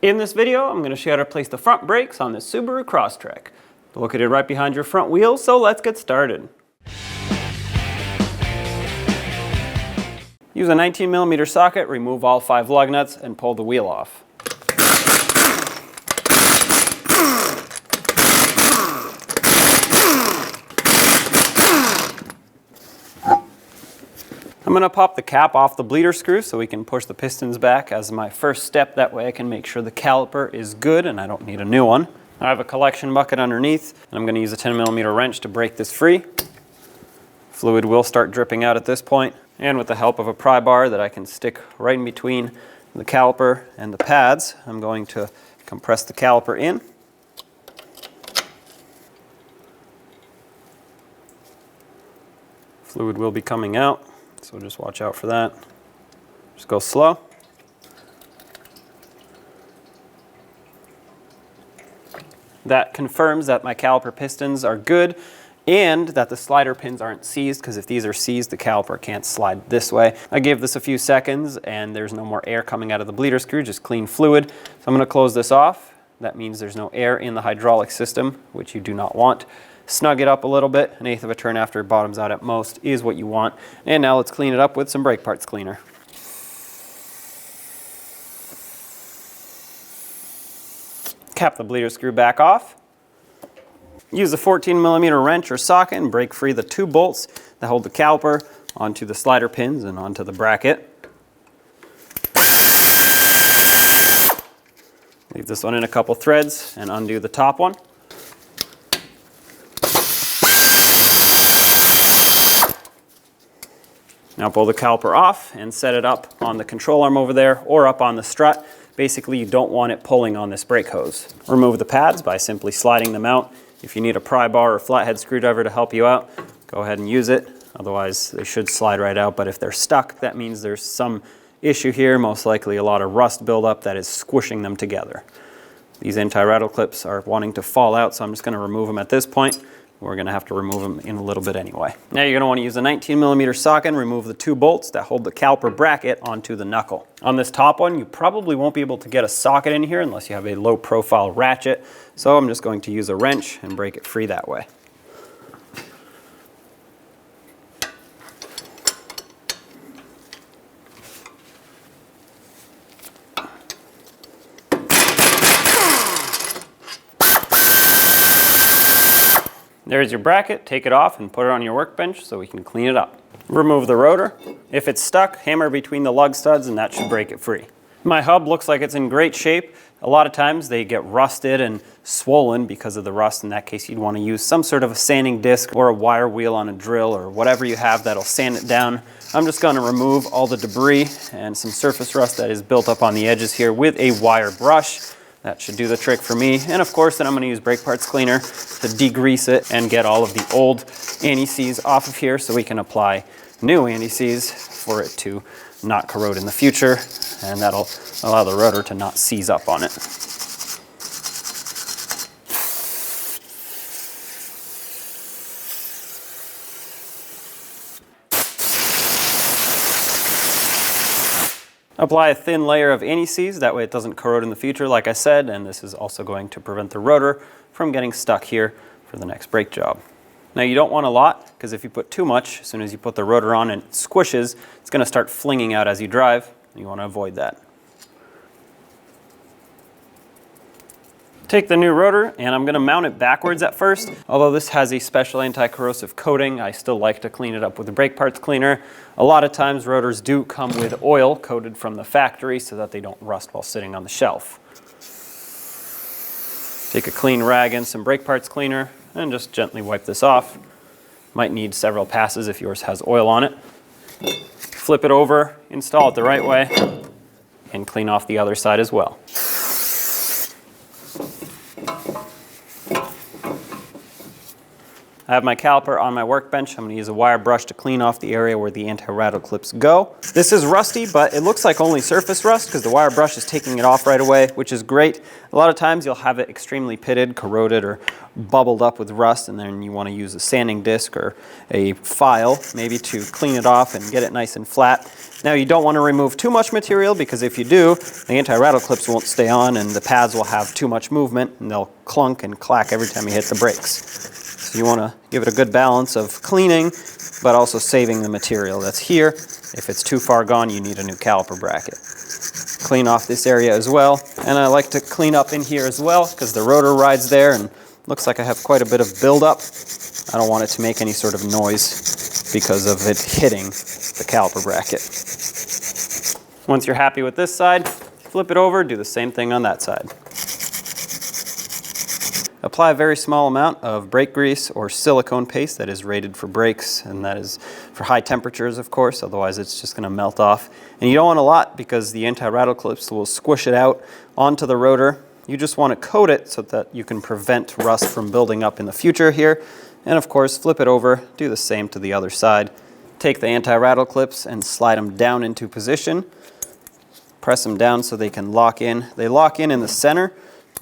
In this video, I'm going to show you how to place the front brakes on this Subaru Crosstrek. Located right behind your front wheel, so let's get started. Use a 19mm socket, remove all 5 lug nuts, and pull the wheel off. I'm going to pop the cap off the bleeder screw so we can push the pistons back as my first step. That way I can make sure the caliper is good and I don't need a new one. I have a collection bucket underneath and I'm going to use a 10mm wrench to break this free. Fluid will start dripping out at this point, and with the help of a pry bar that I can stick right in between the caliper and the pads, I'm going to compress the caliper in. Fluid will be coming out, so just watch out for that. Just go slow. That confirms that my caliper pistons are good and that the slider pins aren't seized, because if these are seized, the caliper can't slide this way. I gave this a few seconds and there's no more air coming out of the bleeder screw, just clean fluid. So I'm going to close this off. That means there's no air in the hydraulic system, which you do not want. Snug it up a little bit. 1/8 of a turn after it bottoms out at most is what you want. And now let's clean it up with some brake parts cleaner. Cap the bleeder screw back off. Use a 14mm wrench or socket and break free the 2 bolts that hold the caliper onto the slider pins and onto the bracket. Leave this one in a couple threads and undo the top one. Now pull the caliper off and set it up on the control arm over there or up on the strut. Basically, you don't want it pulling on this brake hose. Remove the pads by simply sliding them out. If you need a pry bar or flathead screwdriver to help you out, go ahead and use it. Otherwise, they should slide right out. But if they're stuck, that means there's some issue here, most likely a lot of rust buildup that is squishing them together. These anti-rattle clips are wanting to fall out, so I'm just going to remove them at this point. We're going to have to remove them in a little bit anyway. Now you're going to want to use a 19mm socket and remove the 2 bolts that hold the caliper bracket onto the knuckle. On this top one, you probably won't be able to get a socket in here unless you have a low profile ratchet. So I'm just going to use a wrench and break it free that way. There's your bracket. Take it off and put it on your workbench so we can clean it up. Remove the rotor. If it's stuck, hammer between the lug studs and that should break it free. My hub looks like it's in great shape. A lot of times they get rusted and swollen because of the rust. In that case, you'd want to use some sort of a sanding disc or a wire wheel on a drill or whatever you have that'll sand it down. I'm just going to remove all the debris and some surface rust that is built up on the edges here with a wire brush. That should do the trick for me. And of course, then I'm going to use brake parts cleaner to degrease it and get all of the old anti-seize off of here so we can apply new anti-seize for it to not corrode in the future, and that'll allow the rotor to not seize up on it. Apply a thin layer of anti-seize, that way it doesn't corrode in the future, like I said, and this is also going to prevent the rotor from getting stuck here for the next brake job. Now you don't want a lot, because if you put too much, as soon as you put the rotor on and it squishes, it's going to start flinging out as you drive. You want to avoid that. Take the new rotor and I'm going to mount it backwards at first. Although this has a special anti-corrosive coating, I still like to clean it up with the brake parts cleaner. A lot of times rotors do come with oil coated from the factory so that they don't rust while sitting on the shelf. Take a clean rag and some brake parts cleaner and just gently wipe this off. Might need several passes if yours has oil on it. Flip it over, install it the right way, and clean off the other side as well. I have my caliper on my workbench. I'm going to use a wire brush to clean off the area where the anti-rattle clips go. This is rusty, but it looks like only surface rust because the wire brush is taking it off right away, which is great. A lot of times you'll have it extremely pitted, corroded, or bubbled up with rust, and then you want to use a sanding disc or a file maybe to clean it off and get it nice and flat. Now you don't want to remove too much material because if you do, the anti-rattle clips won't stay on and the pads will have too much movement and they'll clunk and clack every time you hit the brakes. So you want to give it a good balance of cleaning, but also saving the material that's here. If it's too far gone, you need a new caliper bracket. Clean off this area as well. And I like to clean up in here as well because the rotor rides there and looks like I have quite a bit of buildup. I don't want it to make any sort of noise because of it hitting the caliper bracket. Once you're happy with this side, flip it over, do the same thing on that side. Apply a very small amount of brake grease or silicone paste that is rated for brakes, and that is for high temperatures, of course, otherwise it's just going to melt off. And you don't want a lot because the anti-rattle clips will squish it out onto the rotor. You just want to coat it so that you can prevent rust from building up in the future here. And of course, flip it over, do the same to the other side. Take the anti-rattle clips and slide them down into position. Press them down so they can lock in. They lock in the center.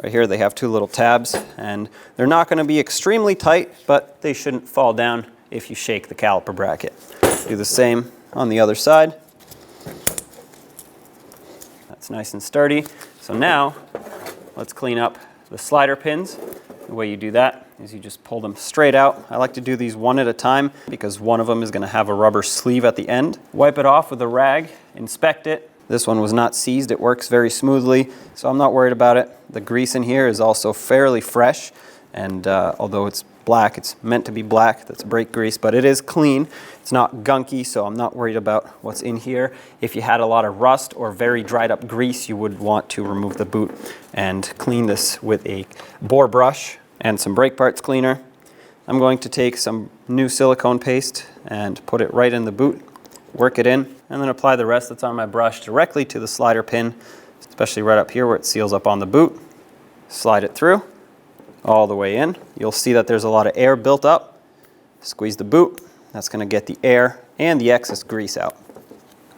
Right here they have two little tabs, and they're not going to be extremely tight, but they shouldn't fall down if you shake the caliper bracket. Do the same on the other side. That's nice and sturdy. So now let's clean up the slider pins. The way you do that is you just pull them straight out. I like to do these one at a time because one of them is going to have a rubber sleeve at the end. Wipe it off with a rag, inspect it. This one was not seized, it works very smoothly, so I'm not worried about it. The grease in here is also fairly fresh, and although it's black, it's meant to be black, that's brake grease, but it is clean. It's not gunky, so I'm not worried about what's in here. If you had a lot of rust or very dried up grease, you would want to remove the boot and clean this with a bore brush and some brake parts cleaner. I'm going to take some new silicone paste and put it right in the boot, work it in, and then apply the rest that's on my brush directly to the slider pin, especially right up here where it seals up on the boot. Slide it through all the way in. You'll see that there's a lot of air built up. Squeeze the boot. That's going to get the air and the excess grease out.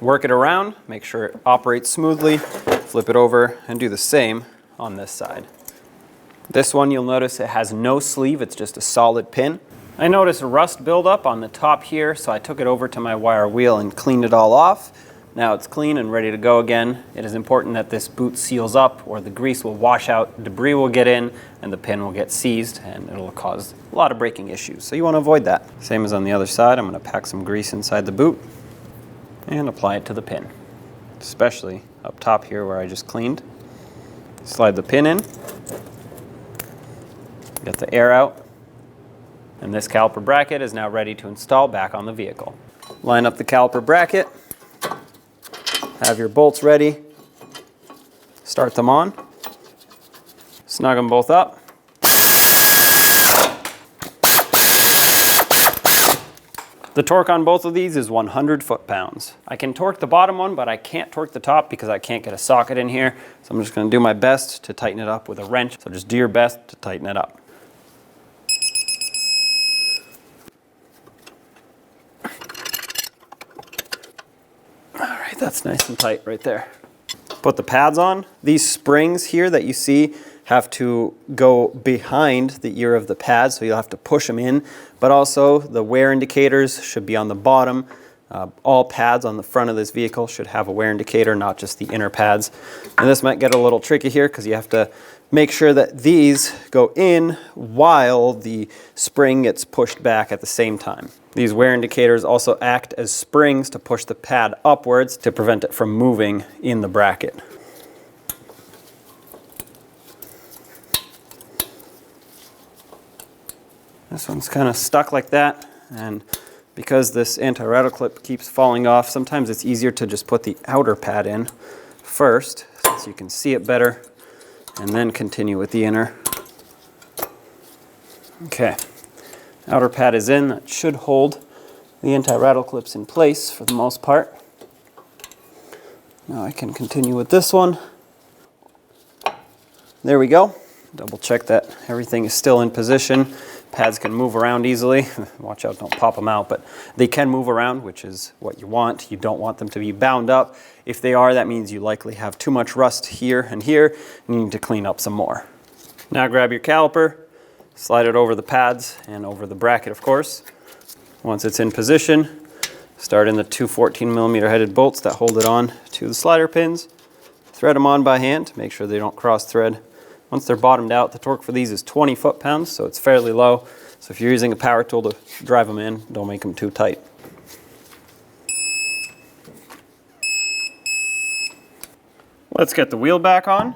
Work it around, make sure it operates smoothly, flip it over, and do the same on this side. This one, you'll notice it has no sleeve, it's just a solid pin. I noticed a rust buildup on the top here, so I took it over to my wire wheel and cleaned it all off. Now it's clean and ready to go again. It is important that this boot seals up or the grease will wash out, debris will get in, and the pin will get seized, and it'll cause a lot of braking issues. So you want to avoid that. Same as on the other side, I'm going to pack some grease inside the boot and apply it to the pin, especially up top here where I just cleaned. Slide the pin in, get the air out. And this caliper bracket is now ready to install back on the vehicle. Line up the caliper bracket, have your bolts ready, start them on, snug them both up. The torque on both of these is 100 foot-pounds. I can torque the bottom one, but I can't torque the top because I can't get a socket in here. So I'm just going to do my best to tighten it up with a wrench. So just do your best to tighten it up. That's nice and tight right there. Put the pads on. These springs here that you see have to go behind the ear of the pad, so you'll have to push them in. But also the wear indicators should be on the bottom. All pads on the front of this vehicle should have a wear indicator, not just the inner pads. And this might get a little tricky here because you have to make sure that these go in while the spring gets pushed back at the same time. These wear indicators also act as springs to push the pad upwards to prevent it from moving in the bracket. This one's kind of stuck like that, and because this anti-rattle clip keeps falling off, sometimes it's easier to just put the outer pad in first so you can see it better, and then continue with the inner. Okay. Outer pad is in. That should hold the anti-rattle clips in place for the most part. Now I can continue with this one. There we go. Double check that everything is still in position. Pads can move around easily. Watch out, don't pop them out, but they can move around, which is what you want. You don't want them to be bound up. If they are, that means you likely have too much rust here and here, and you need to clean up some more. Now grab your caliper, slide it over the pads and over the bracket, of course. Once it's in position, start in the two 14mm headed bolts that hold it on to the slider pins. Thread them on by hand to make sure they don't cross thread. Once they're bottomed out, the torque for these is 20 foot-pounds, so it's fairly low. So if you're using a power tool to drive them in, don't make them too tight. Let's get the wheel back on.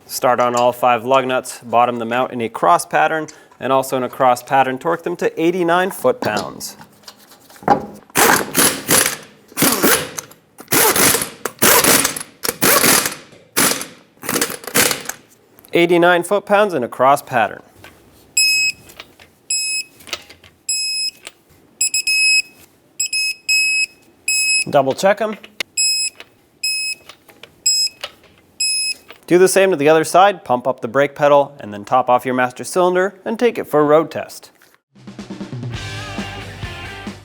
Start on all 5 lug nuts, bottom them out in a cross pattern, and also in a cross pattern, torque them to 89 foot-pounds. 89 foot-pounds in a cross pattern. Double check them. Do the same to the other side, pump up the brake pedal, and then top off your master cylinder and take it for a road test.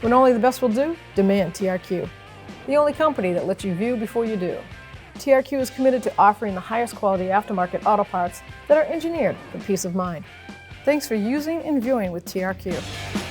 When only the best will do, demand TRQ. The only company that lets you view before you do. TRQ is committed to offering the highest quality aftermarket auto parts that are engineered for peace of mind. Thanks for using and viewing with TRQ.